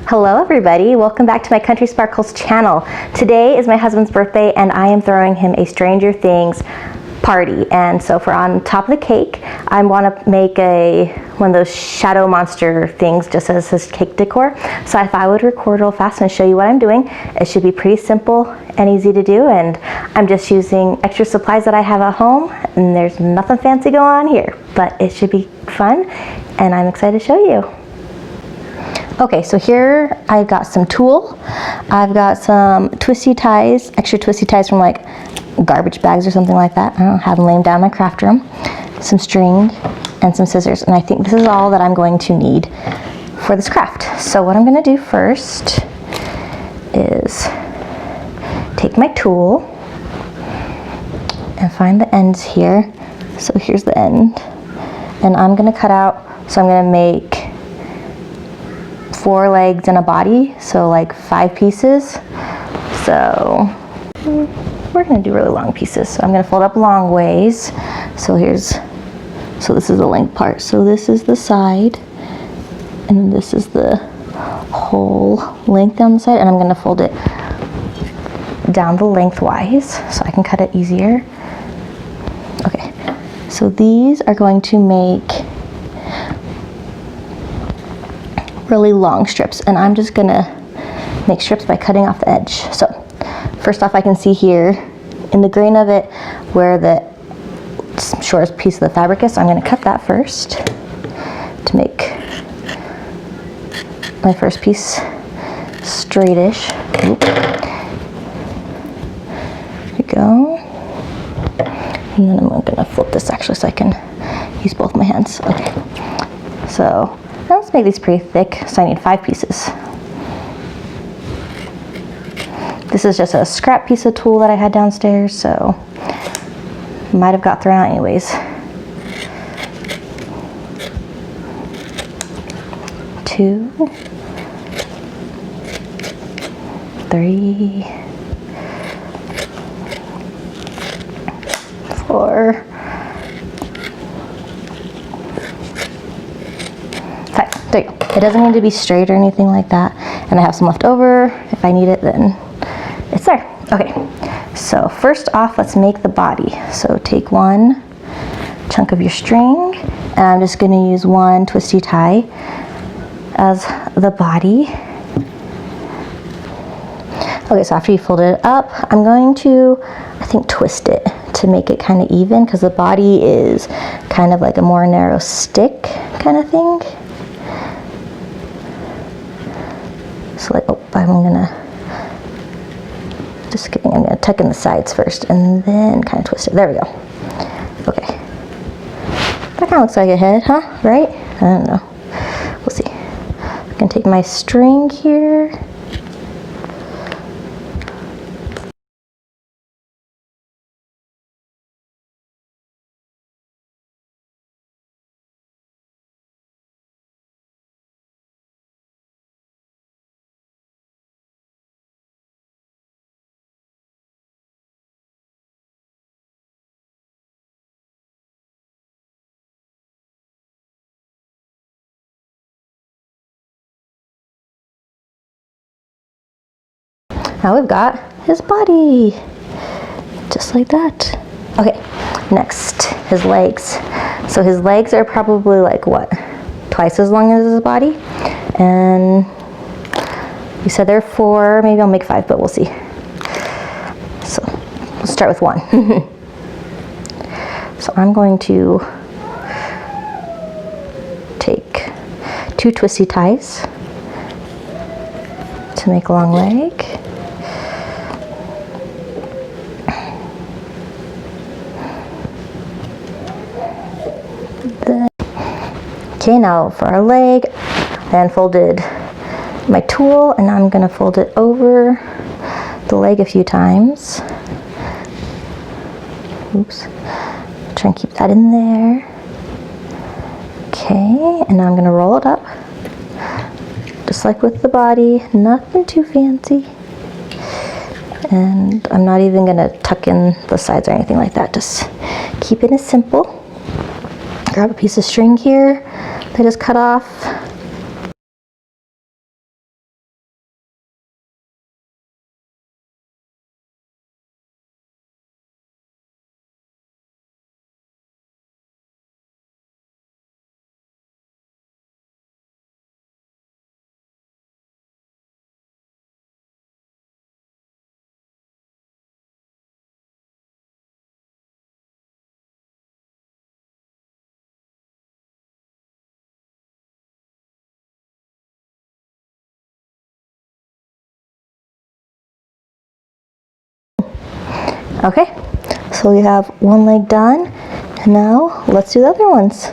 Hello everybody, welcome back to my Country Sparkles channel. Today is my husband's birthday and I am throwing him a Stranger Things party. And so for on top of the cake, I want to make one of those shadow monster things just as his cake decor. So I thought I would record real fast and show you what I'm doing. It should be pretty simple and easy to do, and I'm just using extra supplies that I have at home, and there's nothing fancy going on here, but it should be fun and I'm excited to show you. Okay, so here I've got some tulle. I've got some twisty ties, extra twisty ties from like garbage bags or something like that. I don't have them laying down in my craft room. Some string and some scissors. And I think this is all that I'm going to need for this craft. So what I'm gonna do first is take my tulle and find the ends here. So here's the end. And I'm gonna cut out, so I'm gonna make 4 legs and a body, so like 5 pieces. So we're gonna do really long pieces. So I'm gonna fold up long ways. So this is the length part. So this is the side, and this is the whole length down the side, and I'm gonna fold it down the lengthwise so I can cut it easier. Okay, so these are going to make really long strips, and I'm just gonna make strips by cutting off the edge. So first off, I can see here in the grain of it where the shortest piece of the fabric is, so I'm gonna cut that first to make my first piece straightish. Oop. There we go. And then I'm gonna flip this actually so I can use both my hands. Okay, so let's make these pretty thick, so I need 5 pieces. This is just a scrap piece of tulle that I had downstairs, so might have got thrown out anyways. 2, 3, 4, 5. There you go. It doesn't need to be straight or anything like that. And I have some left over. If I need it, then it's there. Okay, so first off, let's make the body. So take one chunk of your string, and I'm just gonna use one twisty tie as the body. Okay, so after you fold it up, I'm going to, I think, twist it to make it kind of even, because the body is kind of like a more narrow stick kind of thing. So like, oh, I'm gonna tuck in the sides first and then kind of twist it. There we go. Okay. That kind of looks like a head, huh? Right? I don't know. We'll see. I'm gonna take my string here. Now we've got his body, just like that. Okay, next, his legs. So his legs are probably like what? Twice as long as his body. And you said there are 4, maybe I'll make 5, but we'll see. So let's start with 1. So I'm going to take 2 twisty ties to make a long leg. Okay, now for our leg, I unfolded my tulle, and I'm gonna fold it over the leg a few times. Oops. Try and keep that in there. Okay, and now I'm gonna roll it up, just like with the body, nothing too fancy. And I'm not even gonna tuck in the sides or anything like that, just keep it as simple. Grab a piece of string here that is cut off, Okay, so we have one leg done, and now let's do the other ones.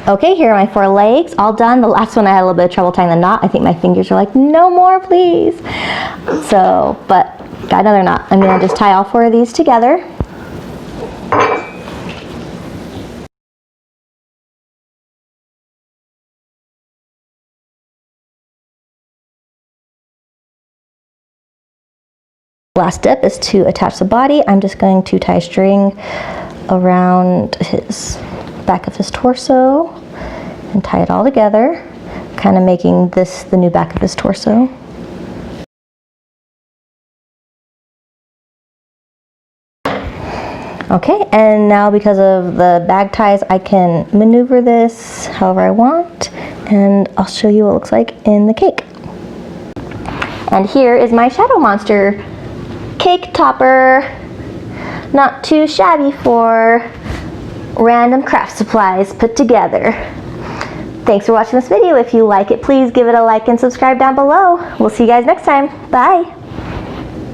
Okay, here are my 4 legs, all done. The last one I had a little bit of trouble tying the knot. I think my fingers are like, no more, please. So, but got another knot. I'm gonna just tie all 4 of these together. Last step is to attach the body. I'm just going to tie a string around his back of his torso and tie it all together, kind of making this the new back of his torso. Okay, and now because of the bag ties, I can maneuver this however I want, and I'll show you what it looks like in the cake. And here is my shadow monster cake topper. Not too shabby for random craft supplies put together. Thanks for watching this video. If you like it, please give it a like and subscribe down below. We'll see you guys next time. Bye.